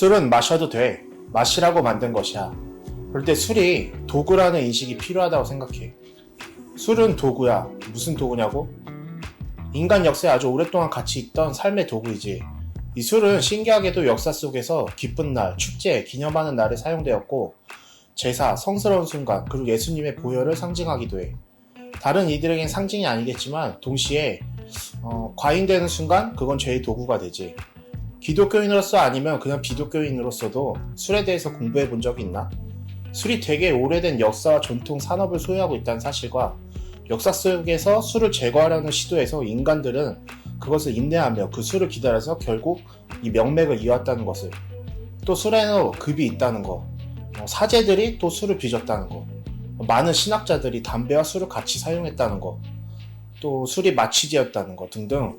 술은 마셔도 돼. 마시라고 만든 것이야. 그럴 때 술이 도구라는 인식이 필요하다고 생각해. 술은 도구야. 무슨 도구냐고? 인간 역사에 아주 오랫동안 같이 있던 삶의 도구이지. 이 술은 신기하게도 역사 속에서 기쁜 날, 축제, 기념하는 날에 사용되었고 제사, 성스러운 순간, 그리고 예수님의 보혈을 상징하기도 해. 다른 이들에겐 상징이 아니겠지만 동시에 과잉되는 순간 그건 죄의 도구가 되지. 기독교인으로서 아니면 그냥 비독교인으로서도 술에 대해서 공부해 본 적이 있나? 술이 되게 오래된 역사와 전통 산업을 소유하고 있다는 사실과 역사 속에서 술을 제거하려는 시도에서 인간들은 그것을 인내하며 그 술을 기다려서 결국 이 명맥을 이어왔다는 것을, 또 술에는 급이 있다는 거, 사제들이 또 술을 빚었다는 거, 많은 신학자들이 담배와 술을 같이 사용했다는 거, 또 술이 마취제였다는 거 등등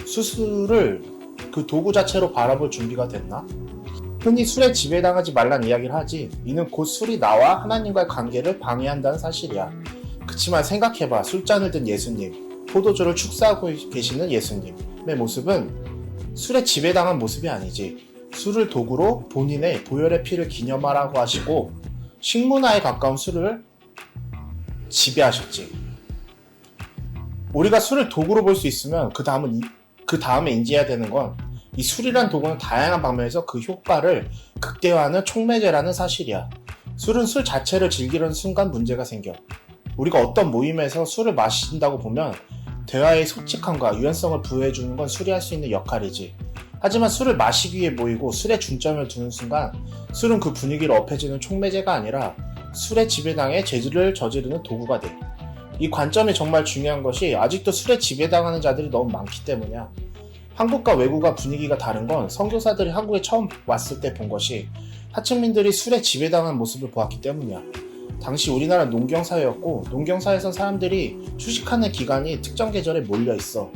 수술을 그 도구 자체로 바라볼 준비가 됐나? 흔히 술에 지배당하지 말란 이야기를 하지, 이는 곧 술이 나와 하나님과의 관계를 방해한다는 사실이야. 그치만 생각해봐. 술잔을 든 예수님, 포도주를 축사하고 계시는 예수님의 모습은 술에 지배당한 모습이 아니지. 술을 도구로 본인의 보혈의 피를 기념하라고 하시고 식문화에 가까운 술을 지배하셨지. 우리가 술을 도구로 볼 수 있으면 그 다음에 인지해야 되는 건 이 술이란 도구는 다양한 방면에서 그 효과를 극대화하는 촉매제라는 사실이야. 술은 술 자체를 즐기려는 순간 문제가 생겨. 우리가 어떤 모임에서 술을 마신다고 보면 대화의 솔직함과 유연성을 부여해주는 건 술이 할 수 있는 역할이지. 하지만 술을 마시기 위해 모이고 술에 중점을 두는 순간 술은 그 분위기를 업해주는 촉매제가 아니라 술에 지배당해 죄를 저지르는 도구가 돼. 이 관점이 정말 중요한 것이 아직도 술에 지배당하는 자들이 너무 많기 때문이야. 한국과 외국과 분위기가 다른 건 선교사들이 한국에 처음 왔을 때 본 것이 하층민들이 술에 지배당하는 모습을 보았기 때문이야. 당시 우리나라는 농경사회였고 농경사회에선 사람들이 휴식하는 기간이 특정 계절에 몰려있어.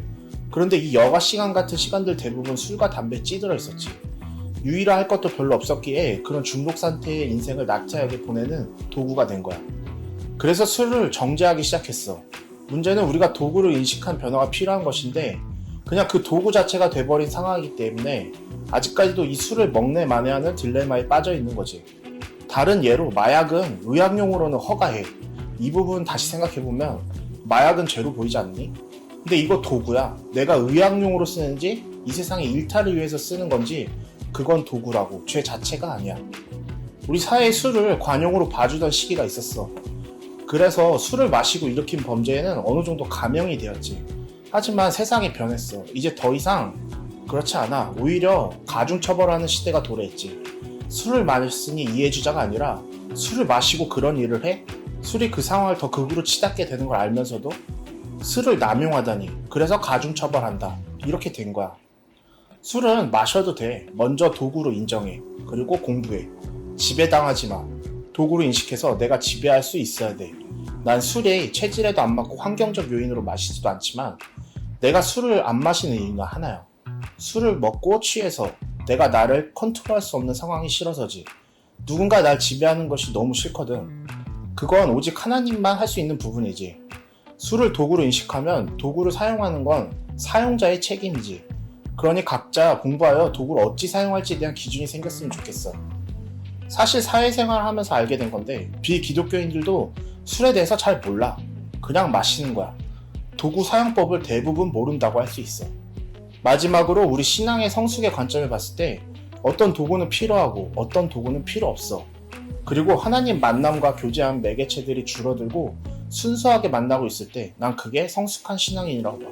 그런데 이 여가 시간 같은 시간들 대부분 술과 담배에 찌들어 있었지. 유의라 할 것도 별로 없었기에 그런 중독 상태의 인생을 낙타하게 보내는 도구가 된 거야. 그래서 술을 정죄하기 시작했어. 문제는 우리가 도구를 인식한 변화가 필요한 것인데 그냥 그 도구 자체가 돼버린 상황이기 때문에 아직까지도 이 술을 먹네 마네하는 딜레마에 빠져 있는 거지. 다른 예로 마약은 의학용으로는 허가해. 이 부분 다시 생각해보면 마약은 죄로 보이지 않니? 근데 이거 도구야. 내가 의학용으로 쓰는지 이 세상의 일탈을 위해서 쓰는 건지 그건 도구라고, 죄 자체가 아니야. 우리 사회의 술을 관용으로 봐주던 시기가 있었어. 그래서 술을 마시고 일으킨 범죄에는 어느 정도 감형이 되었지. 하지만 세상이 변했어. 이제 더 이상 그렇지 않아. 오히려 가중처벌하는 시대가 도래했지. 술을 마셨으니 이해주자가 아니라 술을 마시고 그런 일을 해? 술이 그 상황을 더 극으로 치닫게 되는 걸 알면서도 술을 남용하다니, 그래서 가중처벌한다, 이렇게 된 거야. 술은 마셔도 돼. 먼저 도구로 인정해. 그리고 공부해. 지배당하지 마. 도구로 인식해서 내가 지배할 수 있어야 돼. 난 술이 체질에도 안 맞고 환경적 요인으로 마시지도 않지만 내가 술을 안 마시는 이유가 하나야. 술을 먹고 취해서 내가 나를 컨트롤할 수 없는 상황이 싫어서지. 누군가 날 지배하는 것이 너무 싫거든. 그건 오직 하나님만 할 수 있는 부분이지. 술을 도구로 인식하면 도구를 사용하는 건 사용자의 책임이지. 그러니 각자 공부하여 도구를 어찌 사용할지에 대한 기준이 생겼으면 좋겠어. 사실 사회생활을 하면서 알게 된 건데 비기독교인들도 술에 대해서 잘 몰라. 그냥 마시는 거야. 도구 사용법을 대부분 모른다고 할 수 있어. 마지막으로 우리 신앙의 성숙의 관점을 봤을 때 어떤 도구는 필요하고 어떤 도구는 필요 없어. 그리고 하나님 만남과 교제하는 매개체들이 줄어들고 순수하게 만나고 있을 때 난 그게 성숙한 신앙인이라고 봐.